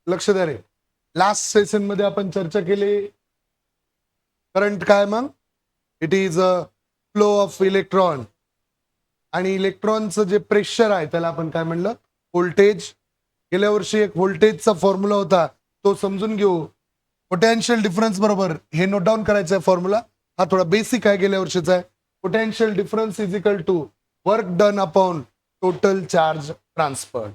लक्ष द्या रे. Last session मध्ये आपण चर्चा केली करंट काय मग it is a flow of electron आणि इलेक्ट्रॉनचं जे प्रेशर आहे त्याला आपण काय म्हणलं व्होल्टेज. गेल्या वर्षी एक व्होल्टेजचा फॉर्म्युला होता तो समजून घेऊ. पोटेन्शियल डिफरन्स बरोबर हे नोट डाऊन करायचा आहे फॉर्म्युला. हा थोडा बेसिक आहे गेल्या वर्षीचा आहे. Potential difference is equal to work done upon total charge transfer.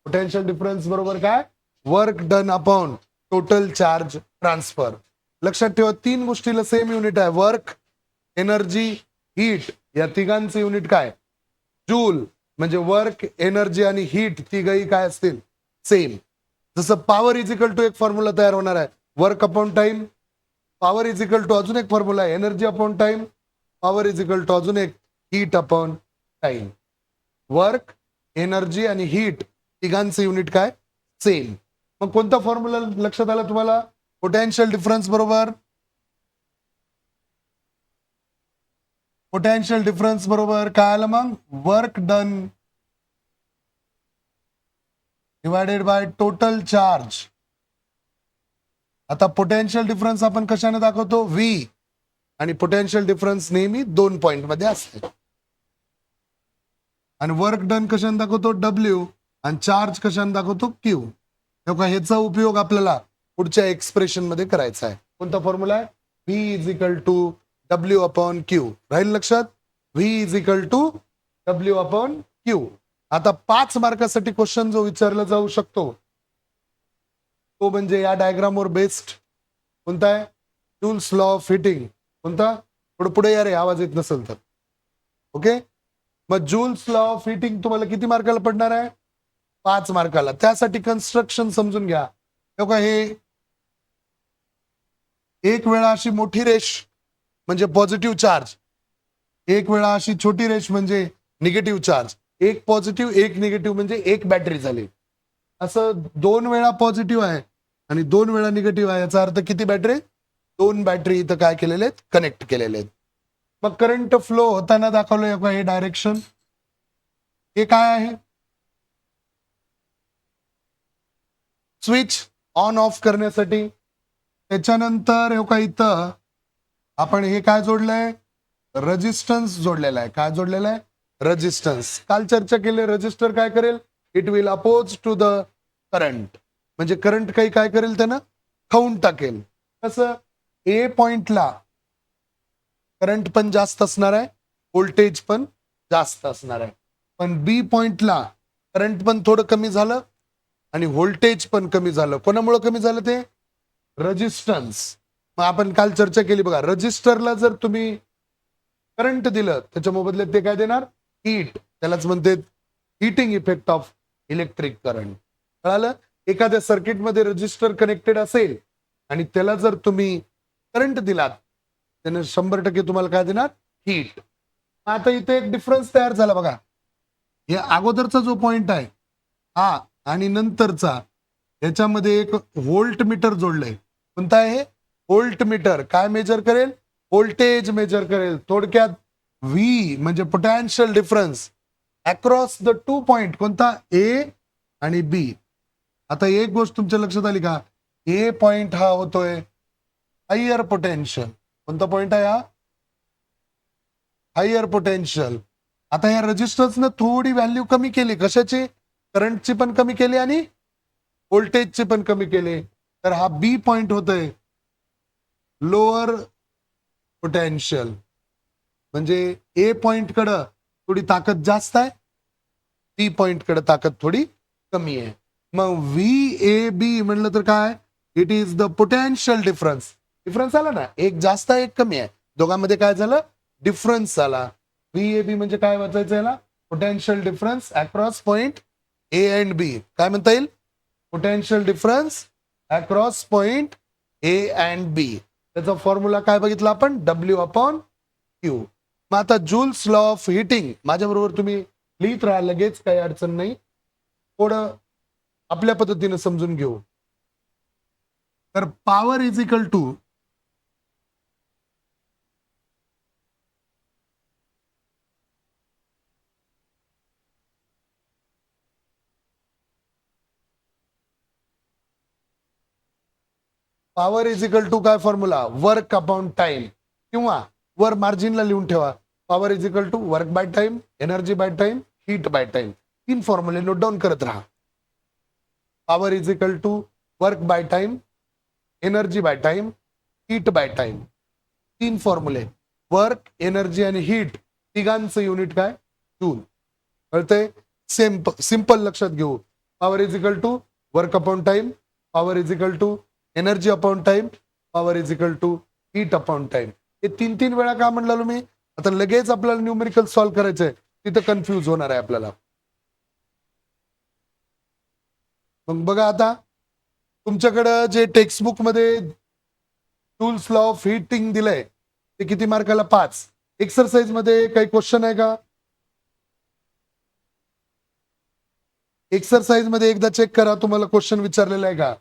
Potential difference बरोबर काय work done upon total charge transfer. लक्षात ठेवा तीन गोष्टीला सेम युनिट आहे. वर्क, एनर्जी, हीट या तिघांचे युनिट काय जूल. म्हणजे वर्क, एनर्जी आणि हीट तिघही काय असतील सेम. जसं पॉवर इज इक्वल टू एक फॉर्म्युला तयार होणार आहे work upon time. Power is equal to अजून एक फॉर्म्युला आहे energy upon time. Power is equal to अजून एक heat upon time. Work, energy आणि हीट तिघांचे युनिट काय सेम. मग कोणता फॉर्म्युला लक्षात आला तुम्हाला पोटेन्शियल डिफरन्स बरोबर. पोटेन्शियल डिफरन्स बरोबर काय आलं मग work done divided by total charge. आता पोटेन्शियल डिफरन्स आपण कशाने दाखवतो व्ही आणि पोटेन्शियल डिफरन्स नेहमी 2 पॉइंट मध्ये असते. आणि वर्क डन कशाने दाखवतो डब्ल्यू आणि चार्ज कशाने दाखवतो क्यू. ह्याचा उपयोग आपल्याला पुढच्या एक्सप्रेशन मध्ये करायचा आहे. कोणता फॉर्म्युला आहे V is equal to W upon Q. राहील लक्षात V is equal to W upon Q. आता 5 मार्कासाठी क्वेश्चन जो विचारला जाऊ शकतो तो म्हणजे या डायग्रामवर बेस्ड कोणता आहे जूल्स लॉ ऑफ हिटिंग. कोणता पुढे पुढे या रे आवाज येत नसेल तर. ओके मग जूल्स लॉ ऑफ हिटिंग तुम्हाला किती मार्काला पडणार आहे 5 मार्काला. त्यासाठी कन्स्ट्रक्शन समजून घ्या. हे एक वेळा अशी मोठी रेष म्हणजे पॉझिटिव्ह चार्ज, एक वेळा अशी छोटी रेष म्हणजे निगेटिव्ह चार्ज. एक पॉझिटिव्ह एक निगेटिव्ह म्हणजे एक बॅटरी झाली. असं 2 वेळा पॉझिटिव्ह आहे आणि 2 वेळा निगेटिव्ह आहे याचा अर्थ किती बॅटरी 2 बॅटरी इथं काय केलेले आहेत कनेक्ट केलेले आहेत. मग करंट फ्लो होताना दाखवलं हे डायरेक्शन. हे काय आहे स्विच ऑन ऑफ करण्यासाठी. त्याच्यानंतर इथं आपण हे काय जोडलंय रेजिस्टन्स जोडलेला आहे. काय जोडलेला आहे रेजिस्टन्स. काल चर्चा केली रेजिस्टर काय करेल it will oppose to the current. म्हणजे करंट काही काय करेल त्यानं खाऊन टाकेल. कसं ए पॉइंटला करंट पण जास्त असणार आहे व्होल्टेज पण जास्त असणार आहे. पण बी पॉइंटला करंट पण थोडं कमी झालं आणि व्होल्टेज पण कमी झालं. कोणामुळे कमी झालं ते रेजिस्टन्स. मग आपण काल चर्चा केली बघा रजिस्टरला जर तुम्ही करंट दिलं त्याच्या मोबदल्यात ते काय देणार हीट. त्यालाच म्हणते heating effect of electric current. कळालं. एखाद्या सर्किटमध्ये रजिस्टर कनेक्टेड असेल आणि त्याला जर तुम्ही करंट दिलात त्याने 100% तुम्हाला काय देणार हीट. आता इथे एक डिफरन्स तयार झाला बघा. हे अगोदरचा जो पॉइंट आहे हा आणि नंतरचा याच्यामध्ये एक व्होल्ट मीटर जोडलंय. कोणता आहे व्होल्ट मीटर. काय मेजर करेल व्होल्टेज मेजर करेल. थोडक्यात व्ही म्हणजे potential difference across the 2 point कोणता ए आणि बी. आता एक गोष्ट तुमच्या लक्षात आली का ए पॉइंट हा होतोय हायर पोटेन्शियल. कोणता पॉइंट आहे हा हायर पोटेन्शियल. आता या रेजिस्टन्सनं थोडी व्हॅल्यू कमी केली कशाची करंटची पण कमी केली आणि व्होल्टेजचे पण कमी केले. तर हा बी पॉइंट होतोय लोअर पोटेन्शियल. म्हणजे ए पॉइंट कडं थोडी ताकद जास्त आहे बी पॉइंट कडे ताकद थोडी कमी आहे. मग व्ही ए बी म्हणलं तर काय it is the potential difference. Difference आला ना एक जास्त आहे एक कमी आहे दोघांमध्ये काय झालं डिफरन्स झाला. व्ही ए बी म्हणजे काय वाचायचं याला potential difference across point A and B. काय म्हणता येईल potential difference across point A and B. त्याचा फॉर्म्युला काय बघितला आपण डब्ल्यू अपॉन क्यू. मग आता जूल्स लॉ ऑफ हिटिंग माझ्या बरोबर तुम्ही लिहित राहा लगेच काही अडचण नाही. थोडं आपल्या पद्धतीने समजून घेऊ. तर power is equal to power is equal to काय फॉर्म्युला, वर्क अपॉन टाइम, किंवा वर मार्जिनला लिहून ठेवा, power is equal to work by time, energy by time, heat by time. 3 फॉर्म्युले नोट डाऊन करत राहा. Power is equal to work by time, energy by time, heat by time. 3 फॉर्म्युले, work, energy आणि हीट तिघांचं unit काय, joule. कळतंय? Simple लक्षात घेऊ. Power is equal to work upon time, power is equal to energy upon time, power is equal to heat upon time. हे 3 वेळा का म्हणलं मी? आता लगेच आपल्याला न्यूमेरिकल सॉल्व्ह करायचंय, तिथं कन्फ्यूज होणार आहे आपल्याला. मग बघा आता तुमच्याकडं जे टेक्स्टबुक मध्ये टूल्स लॉ ऑफ हीटिंग दिलंय ते किती मार्काला? 5. एक्सरसाइज मध्ये काही क्वेश्चन आहे का? एक्सरसाइज मध्ये एकदा चेक करा, तुम्हाला क्वेश्चन विचारलेला आहे का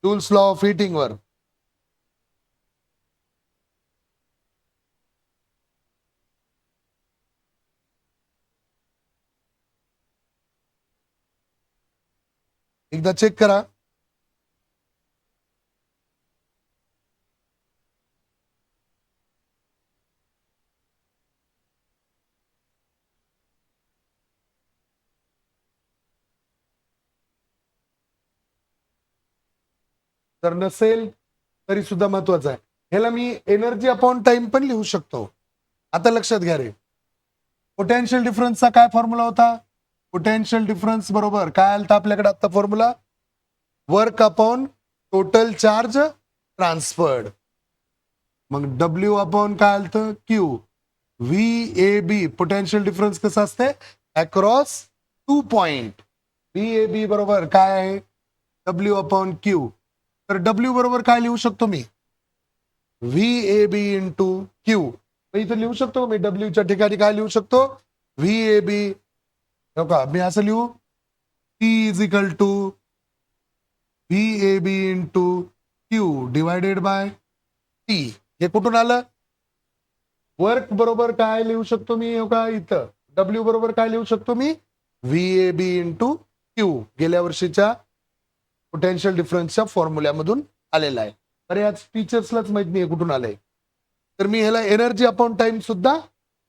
टूल्स लॉ ऑफ हीटिंग वर? एकदा चेक करा. जर नसेल तरी सुद्धा महत्वाचं आहे. ह्याला मी एनर्जी अपॉन टाइम पण लिहू शकतो. आता लक्षात घ्या रे, पोटेन्शियल डिफरन्सचा काय फॉर्म्युला होता? पोटेन्शियल डिफरन्स बरोबर काय आलता आपल्याकडे आता formula? Work upon total charge transferred. मग डब्ल्यू अपॉन काय आलतं? Q. V A B potential difference कसा असते? Across 2 point. V A B बरोबर काय आहे? W upon Q. तर डब्ल्यू बरोबर काय लिहू शकतो मी? V A B into Q. इथं लिहू शकतो मी डब्ल्यूच्या ठिकाणी काय लिहू शकतो? V A B. का मी असं लिहू, T is equal to V A B into Q divided by T. हे कुठून आलं? वर्क बरोबर काय लिहू शकतो मी? का इथं डब्ल्यू बरोबर काय लिहू शकतो मी? V A B into Q. गेल्या वर्षीच्या पोटेन्शियल डिफरन्सच्या फॉर्म्युल्यामधून आलेला आहे. अरे आज टीचर्सलाच माहित नाही कुठून आलंय. तर मी ह्याला एनर्जी अपॉन टाइम सुद्धा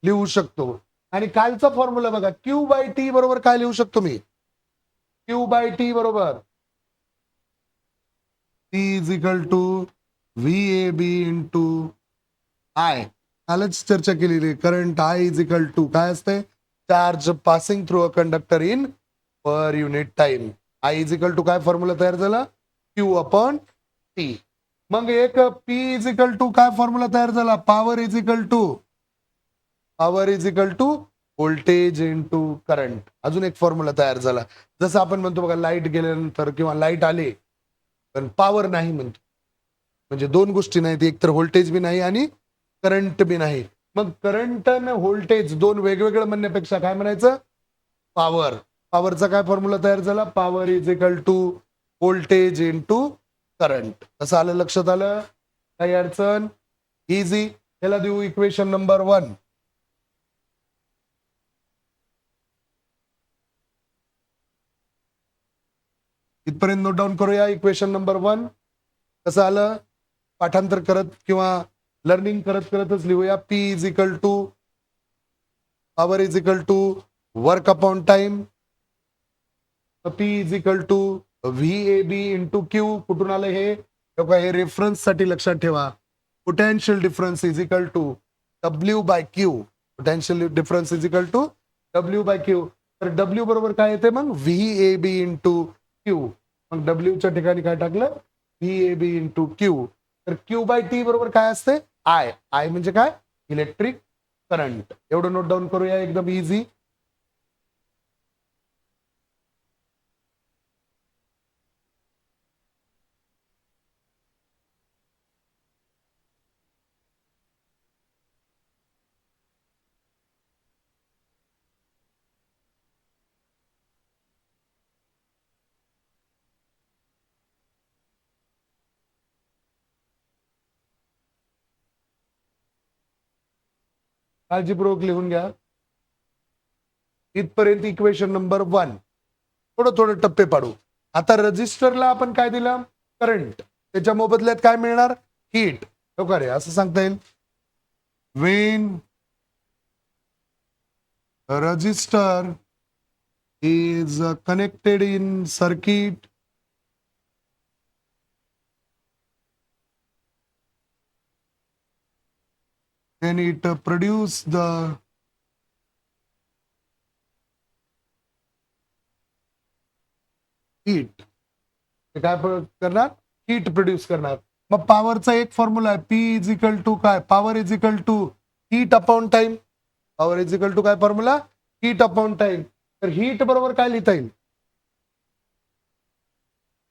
लिहू शकतो. आणि कालचा फॉर्म्युला बघा, क्यू बाय टी बरोबर काय लिहू शकतो मी? क्यू बाय टी बरोबर T is equal to V A B into I. कालच चर्चा केलेली, current I is equal to काय असते? Charge passing through a conductor in per unit time. I is equal to काय फॉर्म्युला तयार झाला? Q upon T. मग एक पी इज इक्वल टू काय फॉर्म्युला तयार झाला? Power is equal to voltage into current. अजून एक फॉर्म्युला तयार झाला. जसं आपण म्हणतो बघा, लाईट गेल्यानंतर किंवा लाईट आले पण पॉवर नाही म्हणतो, म्हणजे 2 गोष्टी नाहीत, एक तर व्होल्टेज बी नाही आणि करंट बी नाही. मग करंट आणि व्होल्टेज 2 वेगवेगळं म्हणण्यापेक्षा काय म्हणायचं? पॉवर. पॉवरचा काय फॉर्म्युला तयार झाला? Power is equal to voltage into current. असं आलं? लक्षात आलं? काही अडचण? इझी. याला देऊ इक्वेशन नंबर 1. इथपर्यंत नोट डाऊन करूया. इक्वेशन नंबर 1 कसं आलं? पाठांतर करत किंवा लर्निंग करत करतच लिहूया. P is equal to power is equal to work upon time. P is equal to V A B into Q. कुठून आलं हे? हे रेफरन्स साठी लक्षात ठेवा. Potential difference is equal to W by Q. Potential difference is equal to W by Q. तर W बरोबर काय येते मग? V A B into Q. मग डब्ल्यूच्या ठिकाणी काय टाकलं? V A B into Q. तर क्यू बाय टी बरोबर काय असते? आय. आय म्हणजे काय? Electric current. एवढं नोट डाऊन करूया, एकदम इझी. काळजीपूर्वक लिहून घ्या. इथपर्यंत इक्वेशन नंबर 1. थोडं थोडं टप्पे पाडू. आता रजिस्टरला आपण काय दिलं? करंट, त्याच्या मोबदल्यात काय मिळणार? हीट. हो रे, असं सांगता येईल. Wien register is connected in circuit then it produce the heat. काय करणार? हीट प्रोड्यूस करणार. मग पॉवरचा एक फॉर्म्युला आहे, पी इज इक्वल टू काय? Power is equal to heat upon time. Power is equal to काय फॉर्म्युला? Heat upon time. तर heat बरोबर काय लिहिता येईल?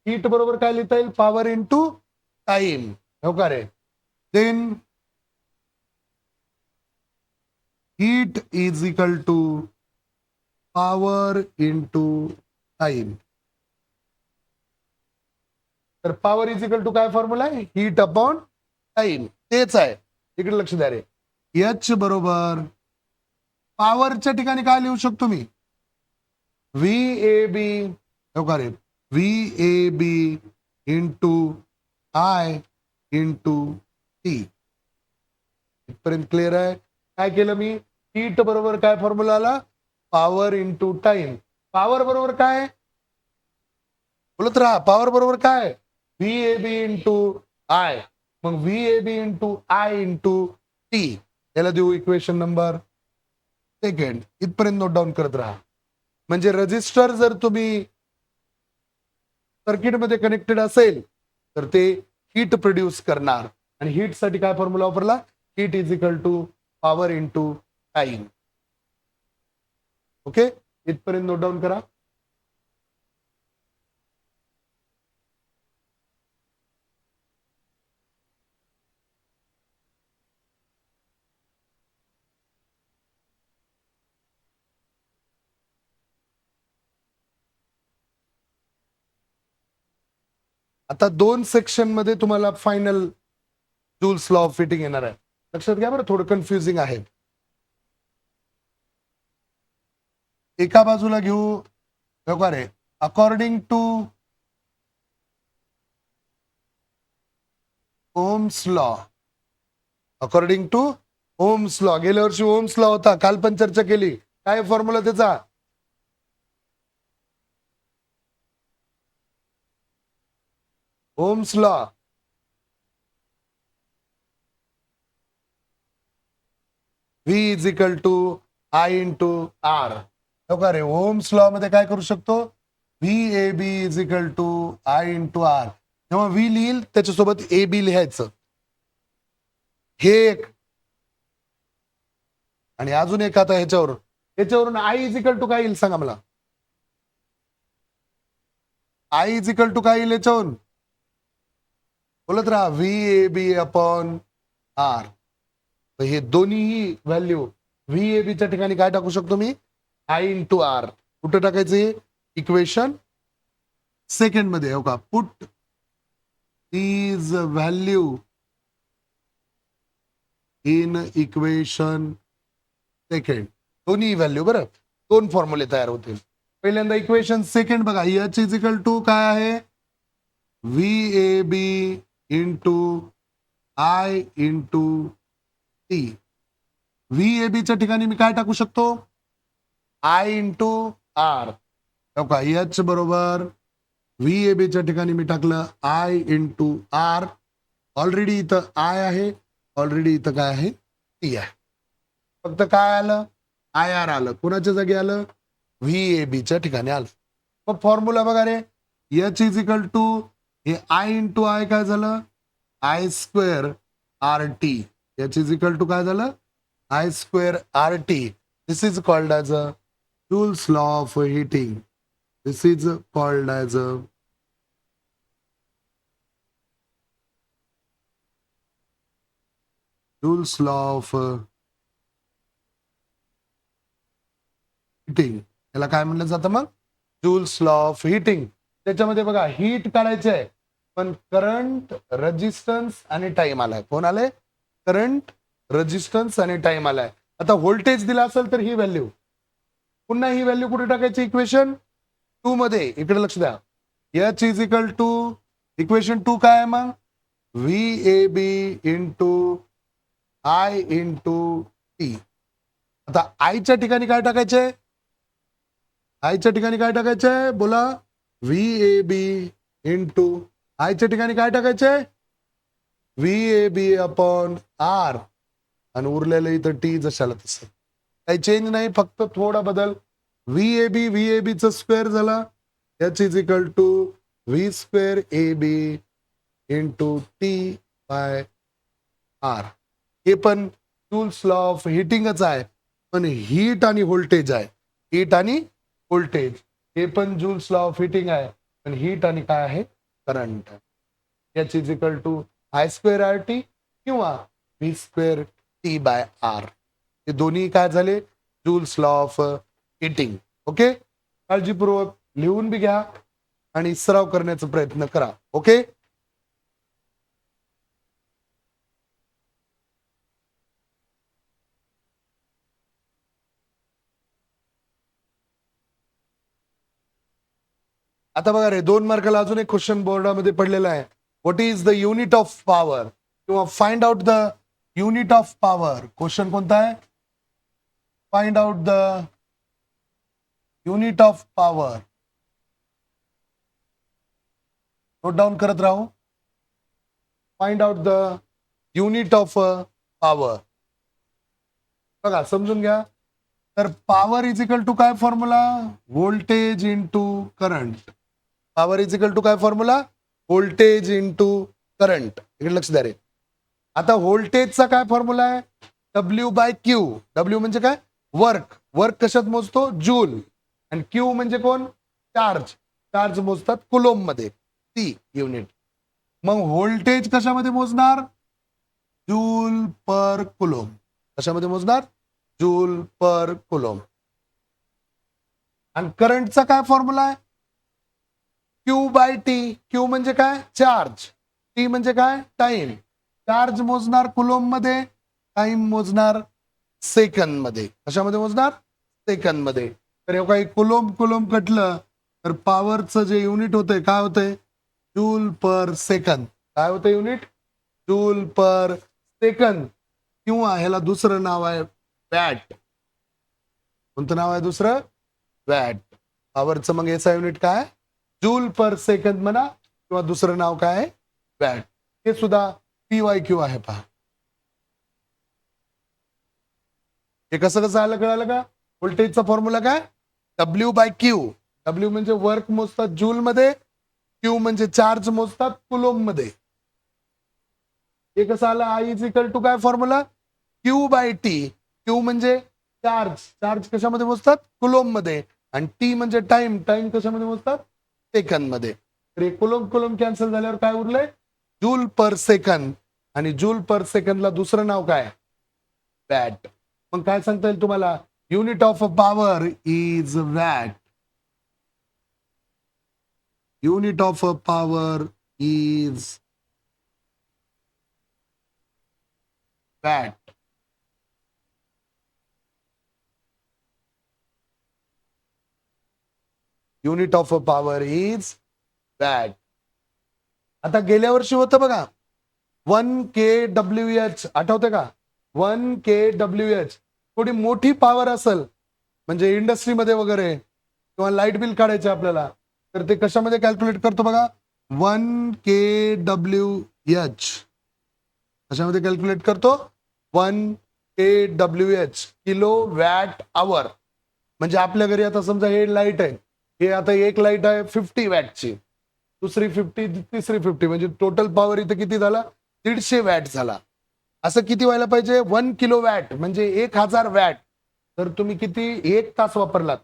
हीट बरोबर काय लिहिता येईल? Power into time. हो का रे? Then heat is equal to power into time. तर पॉवर इज इक्वल टू काय फॉर्म्युला आहे? Heat upon time. तेच आहे. इकडे लक्ष द्या रे. एच बरोबर पॉवरच्या ठिकाणी काय लिहू शकतो मी? V A B. हो का रे? V A B into I into T. इथपर्यंत क्लिअर आहे? काय केलं मी? हीट बरोबर काय फॉर्म्युला आला? Power into time. पॉवर बरोबर काय? बोलत राहा. पॉवर बरोबर काय? V A B into I. मग V A B into I into T. याला देऊ इक्वेशन नंबर सेकंड. इथपर्यंत नोट डाऊन करत राहा. म्हणजे रजिस्टर जर तुम्ही सर्किटमध्ये कनेक्टेड असेल तर ते हीट प्रोड्यूस करणार. आणि हीट साठी काय फॉर्म्युला वापरला? Heat is equal to power into time. Okay, इथपर्यंत नोट डाऊन करा. आता 2 सेक्शन मध्ये तुम्हाला final Joule's law of heating येणार आहे. लक्षात घ्या बरं, थोडं कन्फ्युजिंग आहे. एका बाजूला घेऊ रे, according to Ohm's law. According to Ohm's law. गेल्या वर्षी ओम्स लॉ होता, काल पण चर्चा केली. काय फॉर्म्युला त्याचा? Ohm's law. V is equal to I into R. हो का रे? ओम्स लॉ मध्ये काय करू शकतो? V A B is equal to I into R. जेव्हा व्ही लिहिल त्याच्यासोबत ए बी लिहायचं. हे एक. आणि अजून एक आता ह्याच्यावरून आय इज इक्वल टू काय येईल सांगा मला? आय इज इक्वल टू काय येईल याच्यावरून? बोलत राहा. V A B upon R. तर हे दोन्ही व्हॅल्यू व्ही ए बीच्या ठिकाणी काय टाकू शकतो मी? I into R. कुठं टाकायचे? इक्वेशन सेकंड मध्ये. हो का? Put is value in equation second. दोन्ही व्हॅल्यू. बरं, दोन फॉर्म्युले तयार होतील. पहिल्यांदा इक्वेशन सेकंड बघा. एच इज इक्वल टू काय आहे? V A B into I into T. V A बीच्या ठिकाणी मी काय टाकू शकतो? I into R. हो का? एच बरोबर व्ही ए बीच्या ठिकाणी मी टाकलं आय इंटू आर. ऑलरेडी इथं आय आहे, ऑलरेडी इथं काय आहे? टी आहे. फक्त काय आलं? आय आर आलं. कोणाच्या जागी आलं? व्ही ए बीच्या ठिकाणी आलं. मग फॉर्म्युला बघा रे. एच इज इक्वल टू हे आय इंटू आय काय झालं? I square R T. H is equal to काय झालं? I square R T. This is called as a Joule's law of heating. This is called as a Joule's law of heating. याला काय म्हणलं जातं मग? Joule's law of heating. त्याच्यामध्ये बघा heat काढायचं आहे, पण करंट, रेजिस्टन्स आणि टाइम आलाय. कोण आलाय? करंट, रेजिस्टन्स आणि टाइम आलाय. आता व्होल्टेज दिला असेल तर ही व्हॅल्यू. पुन्हा ही व्हॅल्यू कुठे टाकायची? इक्वेशन 2 मध्ये. इकडे लक्ष द्या. H is equal to equation 2 काय आहे मग? VAB into I into T. आता आयच्या ठिकाणी काय टाकायचे? आयच्या ठिकाणी काय टाकायचे बोला? VAB इंटू आयच्या ठिकाणी काय टाकायचे? VAB अपॉन R आणि उरलेलं इथं टी जशाला तसं, काही चेंज नाही, फक्त थोडा बदल. VAB चा स्क्वेअर झाला, H is equal to V square AB into T by R. हे पण जूल्स लॉ ऑफ हिटिंगच आहे, पण हीट आणि व्होल्टेज आहे. हीट आणि व्होल्टेज हे पण जूल्स लॉ ऑफ हिटिंग आहे, पण हीट आणि काय आहे? Current. H is equal to I square R T किंवा V square T by R. हे दोन्ही काय झाले? Joule's law of heating. Okay, काळजीपूर्वक लिहून बी घ्या आणि सराव करण्याचा प्रयत्न करा. ओके, आता बघा रे, 2 मार्काला अजून एक क्वेश्चन बोर्डामध्ये पडलेला आहे. What is the unit of power किंवा find out the unit of power. Question कोणता आहे? Find out the unit of power. Note down करत राहू. Find out the unit of power. बघा समजून घ्या. तर पॉवर इज इक्वल टू काय formula? Voltage into current. Power is equal to काय फॉर्म्युला? Voltage into current. इकडे लक्ष द्या रे. आता व्होल्टेजचा काय फॉर्म्युला आहे? W by Q. डब्ल्यू म्हणजे काय? वर्क. वर्क कशात मोजतो? जूल. आणि क्यू म्हणजे कोण? चार्ज. चार्ज मोजतात कुलोम मध्ये, ती युनिट. मग व्होल्टेज कशामध्ये मोजणार? जूल पर कुलोम. कशामध्ये मोजणार? जूल पर कुलोम. आणि करंटचा काय फॉर्म्युला आहे? Q by T. क्यू म्हणजे काय? चार्ज. टी म्हणजे काय? टाइम. चार्ज मोजणार कुलोम मध्ये, टाइम मोजणार सेकंद मध्ये. कशामध्ये मोजणार? सेकंद मध्ये. तर हे काही कुलोम कुलोम कटलं तर पॉवरचं जे युनिट होतंय काय होतंय? Joule per second. काय होतं युनिट? Joule per second. किंवा ह्याला दुसरं नाव आहे वॅट. कोणतं नाव आहे दुसरं? वॅट. पॉवरचं मग याचा युनिट काय? जूल पर सेकंद म्हणा, किंवा दुसरं नाव काय आहे? वॅट. हे सुद्धा PYQ आहे. पहा हे कसं कसं आलं, कळालं का? व्होल्टेजचा फॉर्म्युला काय? W by Q. डब्ल्यू म्हणजे वर्क मोजतात जूल मध्ये, क्यू म्हणजे चार्ज मोजतात कुलोम मध्ये. हे कसं आलं? I इज इक्वल टू काय formula? Q by T. Q म्हणजे चार्ज. चार्ज कशामध्ये मोजतात? कुलोम मध्ये. आणि टी म्हणजे टाइम. टाइम कशामध्ये मोजतात? सेकंद मध्ये. तर कुलोम कुलोम कॅन्सल झाल्यावर काय उरलंय? Joule per second. आणि जूल पर सेकंदला दुसरं नाव काय? वॅट. मग काय सांगता येईल तुम्हाला? Unit of power is watt. Unit of power is watt. Unit of power is watt. आता गेल्या वर्षी होतं बघा 1 kWh. आठवते का? 1 kWh. थोडी मोठी पॉवर असेल म्हणजे इंडस्ट्रीमध्ये वगैरे, किंवा लाईट बिल काढायचे आपल्याला, तर ते कशामध्ये कॅल्क्युलेट करतो बघा? 1 kWh. कशामध्ये कॅल्क्युलेट करतो? 1 kWh, किलो वॅट आवर. म्हणजे आपल्या घरी आता समजा हे लाईट आहे, हे आता एक लाईट आहे 50 वॅटची, दुसरी 50, तिसरी 50, म्हणजे टोटल पॉवर इथे किती झाला? 150 वॅट झाला. असं किती व्हायला पाहिजे? 1 किलो वॅट म्हणजे 1000 वॅट. तर तुम्ही किती 1 तास वापरलात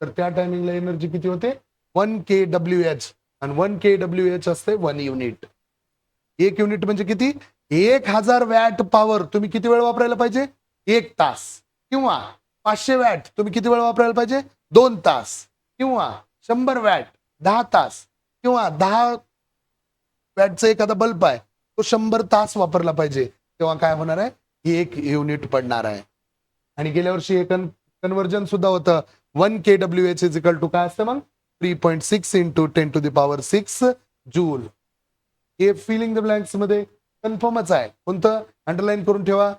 तर त्या टायमिंगला एनर्जी किती होते? 1 kWh. आणि 1 kWh असते 1 युनिट. 1 युनिट म्हणजे किती? 1000 वॅट पॉवर तुम्ही किती वेळ वापरायला पाहिजे? 1 तास. किंवा 500 वॅट तुम्ही किती वेळ वापरायला पाहिजे? 2 तास. किंवा 100 वॅट 10 तास. किंवा 10 वॅटचा एखादा बल्ब आहे, तो 100 तास वापरला पाहिजे. तेव्हा काय होणार आहे? ही 1 युनिट पडणार आहे. आणि गेल्या वर्षी हे कन्वर्जन सुद्धा होतं. 1 kWh इज इक्वल टू काय असतं मग? 3.6 into 10 to the power 6 joule. हे फिलिंग द ब्लँक्स मध्ये कन्फर्मच आहे. कोणतं अंडरलाईन करून ठेवा.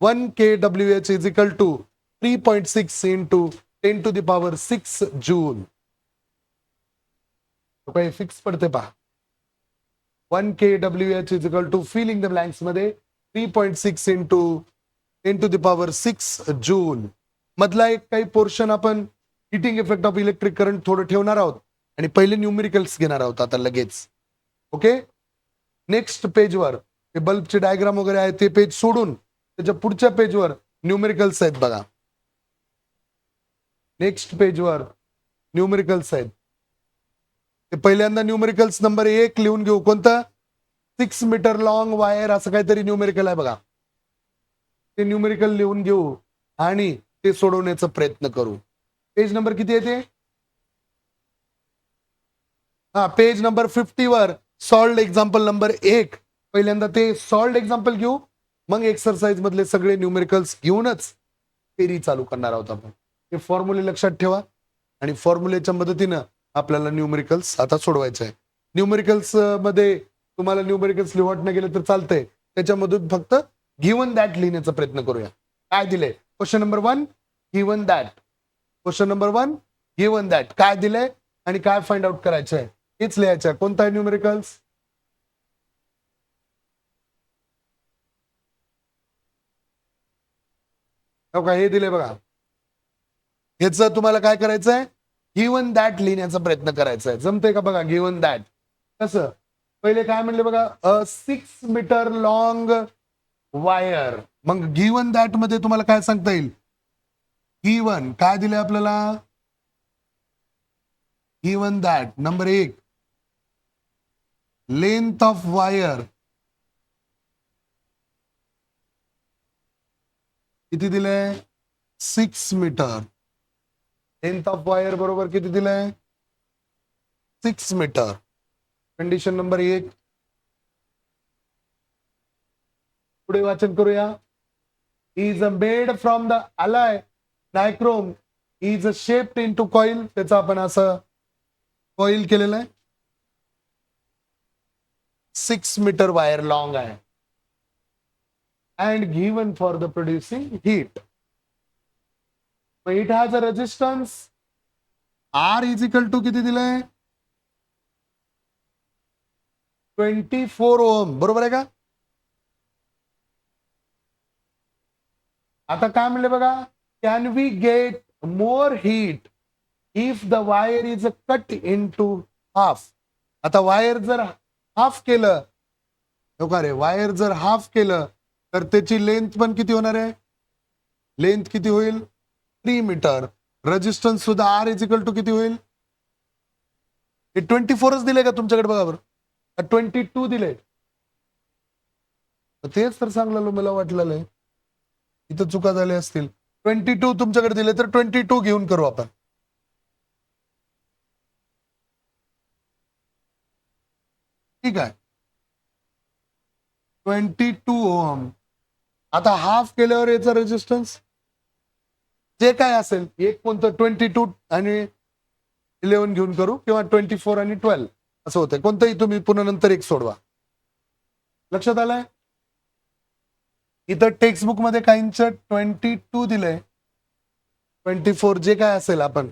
1 kWh is equal to 3.6 into 10⁻6 joule. काही फिक्स पडते पहा. 1 kWh is equal to filling the blanks मध्ये 3.6 इंटू 10⁻6 जूल. मधला एक काही पोर्शन आपण heating effect of electric current थोडं ठेवणार आहोत आणि पहिले न्यूमेरिकल्स घेणार आहोत आता लगेच. ओके, नेक्स्ट पेजवर ते बल्बचे डायग्राम वगैरे आहे ते पेज सोडून त्याच्या पुढच्या पेजवर न्यूमेरिकल्स आहेत बघा. नेक्स्ट पेजवर न्यूमेरिकल्स आहेत. ते पहिल्यांदा न्यूमेरिकल्स नंबर 1 लिहून घेऊ. कोणतं? 6 मीटर लॉंग वायर असं काहीतरी न्यूमेरिकल आहे बघा. ते न्यूमेरिकल लिहून घेऊ आणि ते सोडवण्याचा प्रयत्न करू. पेज नंबर किती आहे ते? हा, पेज नंबर 50 वर सॉल्ड एक्झाम्पल नंबर 1. पहिल्यांदा ते सॉल्ड एक्झाम्पल घेऊ, मग एक्सरसाइज मधले सगळे न्यूमेरिकल्स घेऊनच थेरी चालू करणार आहोत आपण. हे फॉर्म्युले लक्षात ठेवा आणि फॉर्म्युलेच्या मदतीनं आपल्याला न्यूमेरिकल्स आता सोडवायचं आहे. न्यूमेरिकल्स मध्ये तुम्हाला न्यूमेरिकल्स लिहून न गेले तर चालतंय, त्याच्यामधून फक्त गिव्हन दॅट लिहिण्याचा प्रयत्न करूया. काय दिले? Question number 1 given that. Question number 1 given that काय दिलंय आणि काय फाइंड आउट करायचं आहे हेच लिहायचं आहे. कोणता आहे न्यूमेरिकल्स? हे दिले बघा. ह्याच तुम्हाला काय करायचं आहे? गिव्हन दॅट लिहिण्याचा प्रयत्न करायचा आहे. जमतंय का बघा? गिव्हन दॅट कसं? पहिले काय म्हणले बघा, 6 मीटर लॉंग वायर. मग गिव्हन दॅट मध्ये तुम्हाला काय सांगता येईल? गिव्हन काय दिले आपल्याला? Given that number 1 length of wire किती दिलंय? 6 मीटर. लेंथ ऑफ वायर बरोबर किती दिलंय? 6 मीटर. Condition number 1. पुढे वाचन करूया. Is made from the ally nichrome is shaped into coil. त्याचा आपण असं कॉइल केलेलं आहे. 6 मीटर वायर लॉंग आहे. and given for the producing heat. It has a resistance R is equal to किती दिलंय? 24 ओम. बरोबर आहे का? आता काय म्हणले बघा, can we get more heat if the wire is cut into half. आता वायर जर हाफ केलं, रे वायर जर हाफ केलं तर त्याची लेंथ पण किती होणार आहे? लेंथ किती होईल? 3 मीटर. रेजिस्टन्स सुद्धा आर इज इक्वल टू किती होईल? हे 24च दिले का तुमच्याकडे? बघा बरं, 22 दिले. तेच तर सांगलो मला वाटलेलं इथं चुका झाल्या असतील. 22 तुमच्याकडे दिले तर 22 घेऊन करू आपण. ठीक आहे, 22 ओम. आता हाफ केल्यावर याचा रेजिस्टन्स जे काय असेल, एक कोणतं 22 आणि 11 घेऊन करू किंवा 24 आणि 12 असं होतंय. कोणतंही तुम्ही पुन्हा नंतर एक सोडवा. लक्षात आलंय? इथं टेक्स्टबुक मध्ये काहींचं 22 दिलंय, 24 जे काय असेल आपण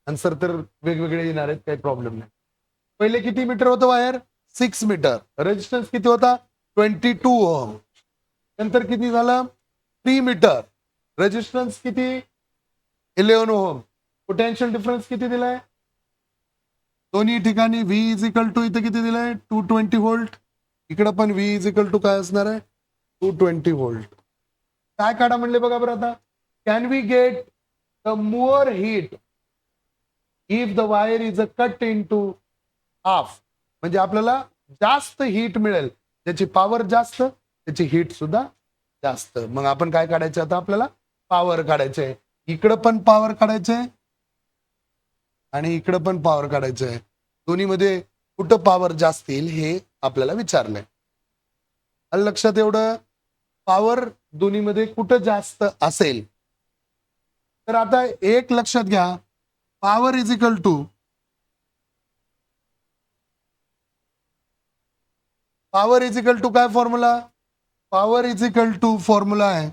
आन्सर तर वेगवेगळे येणार आहेत, काही प्रॉब्लेम नाही. पहिले किती मीटर होतं वायर? 6 मीटर. रेजिस्टन्स किती होता? 22 ओम. नंतर किती झालं? 3 मीटर. रेजिस्टन्स किती? 11 ओम. पोटेन्शियल डिफरन्स किती दिलाय? दोन्ही ठिकाणी V इज इक्वल टू इथे किती दिलाय? 220 व्होल्ट. इकडं पण V इज इक्वल टू काय असणार आहे? 220 व्होल्ट. काय काढा म्हणले बघा बरं आता. Can we get the more heat if the wire is a cut into half. म्हणजे आपल्याला जास्त हीट मिळेल, त्याची पॉवर जास्त, त्याची हीट सुद्धा जास्त. मग आपण काय काढायचं आता? आपल्याला पॉवर काढायचंय. इकडं पण पॉवर काढायचंय आणि इकडं पण पॉवर काढायचंय. दोन्हीमध्ये कुठं पॉवर जास्त येईल हे आपल्याला विचारलंय. लक्षात एवढं? पॉवर दोन्हीमध्ये कुठं जास्त असेल तर आता एक लक्षात घ्या, power is equal to power is equal to काय formula? Power is equal to formula आहे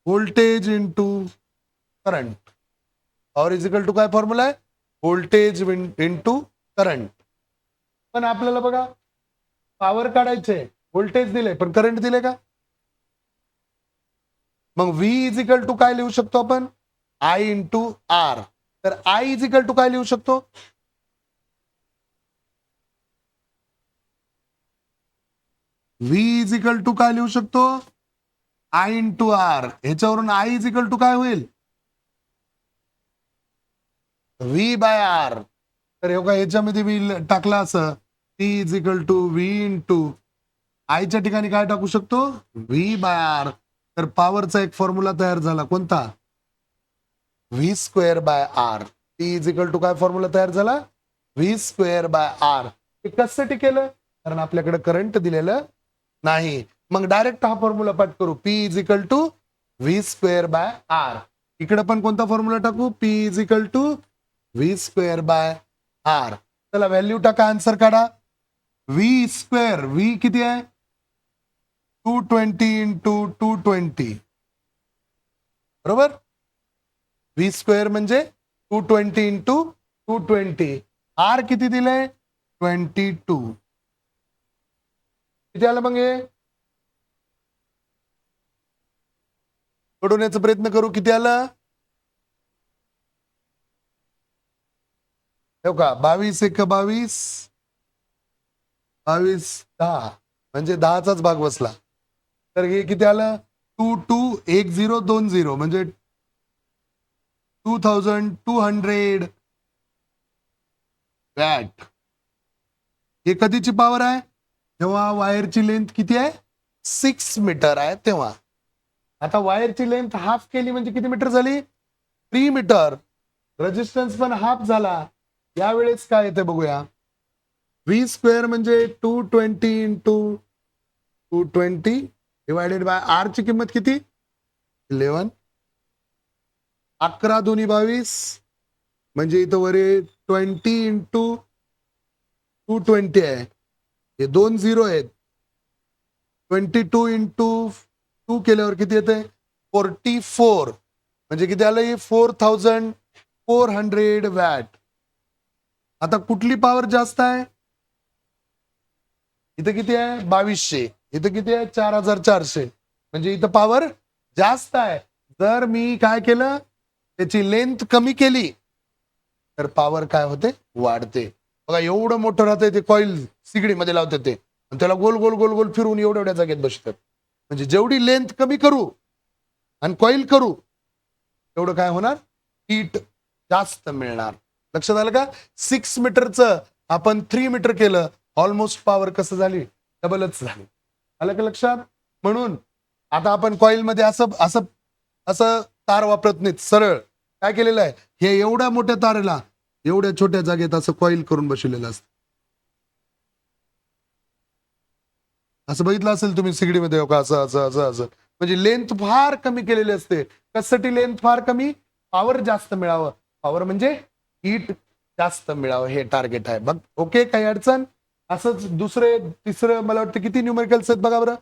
voltage into current. Power is equal to काय फॉर्म्युला आहे? Voltage into current. पण आपल्याला बघा पॉवर काढायचे, व्होल्टेज दिले पण करंट दिले का? मग V इज इक्वल टू काय लिहू शकतो आपण? I into R. तर I इज इक्वल टू काय लिहू शकतो? V इज इक्वल टू काय लिहू शकतो? I into R. ह्याच्यावरून I इज इक्वल टू काय होईल? V by R. तर हे काय ह्याच्यामध्ये मी टाकला असं T is equal to V into आयच्या ठिकाणी काय टाकू शकतो? V by R. तर पॉवरचा एक फॉर्म्युला तयार झाला, कोणता? V square by R. T is equal to काय फॉर्म्युला तयार झाला? V square by R. हे कशासाठी केलं? कारण आपल्याकडे करंट दिलेलं नाही. मग डायरेक्ट हा फॉर्म्युला पाठ करू, P is equal to V square by R. इकडे पण कोणता फॉर्म्युला टाकू? P is equal to V square by R. चला व्हॅल्यू टाका, आन्सर काढा. V स्क्वेअर, V किती आहे? 220 इंटू 220 बरोबर. V स्क्वेअर म्हणजे 220 इंटू 220. आर किती दिले? 22. किती आलं मग हे? सोडवण्याचा प्रयत्न करू. किती आलं? हो का, 22 एक 22, 22 10 म्हणजे 10चाच भाग बसला. तर हे किती आलं? 221020 म्हणजे 2200 वॅट. हे कधीची पॉवर आहे? जेव्हा वायरची लेंथ किती आहे? 6 मीटर आहे तेव्हा. आता वायरची लेंथ हाफ केली म्हणजे किती मीटर झाली? 3 मीटर. रेजिस्टन्स पण हाफ झाला. यावेळेस काय येते बघूया. V स्क्वेअर म्हणजे 220 इंटू 220 डिवायडेड बाय आर ची किंमत किती? 11. 11 दोन्ही 22 म्हणजे इथं वर 20 इंटू 220 आहे. हे 2 झिरो आहेत. 22 इंटू 2 केल्यावर किती येते? 44 म्हणजे किती आलं? हे 4400 वॅट. आता कुठली पॉवर जास्त आहे? इथं किती आहे? 2200. इथं किती आहे? 4400. म्हणजे इथं पॉवर जास्त आहे. जर मी काय केलं, त्याची लेंथ कमी केली तर पॉवर काय होते? वाढते. बघा एवढं मोठं राहतंय ते कॉईल सिगडीमध्ये लावतात ते, त्याला गोल गोल गोल गोल फिरून एवढ्या जागेत बसतात. म्हणजे जेवढी लेंथ कमी करू आणि कॉईल करू तेवढं काय होणार? हीट जास्त मिळणार. लक्षात आलं का? 6 मीटरचं आपण 3 मीटर केलं, ऑलमोस्ट पॉवर कसं झाली? डबलच झाली. आलं का लक्षात? म्हणून आता आपण कॉईल मध्ये असं असं असं तार वापरत नाहीत. सरळ काय केलेलं आहे, हे एवढ्या मोठ्या तारेला एवढ्या छोट्या जागेत असं कॉईल करून बसवलेलं असतं. असं बघितलं असेल तुम्ही सिगडीमध्ये का? असं असं असं असं म्हणजे लेंथ फार कमी केलेली असते. कशासाठी लेंथ फार कमी? पॉवर जास्त मिळावं. पॉवर म्हणजे हीट जास्त मिळावं, हे टार्गेट आहे. बघ ओके, काही अडचण? असंच दुसरे तिसरं मला वाटतं किती न्यूमेरिकल्स आहेत बघा बरं?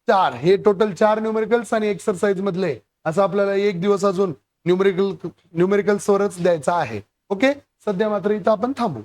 4. हे टोटल 4 न्यूमेरिकल्स आणि एक्सरसाइज मधले. असं आपल्याला एक दिवस अजून न्यूमेरिकल्स वरच द्यायचा आहे. ओके, सध्या मात्र इथं आपण थांबू.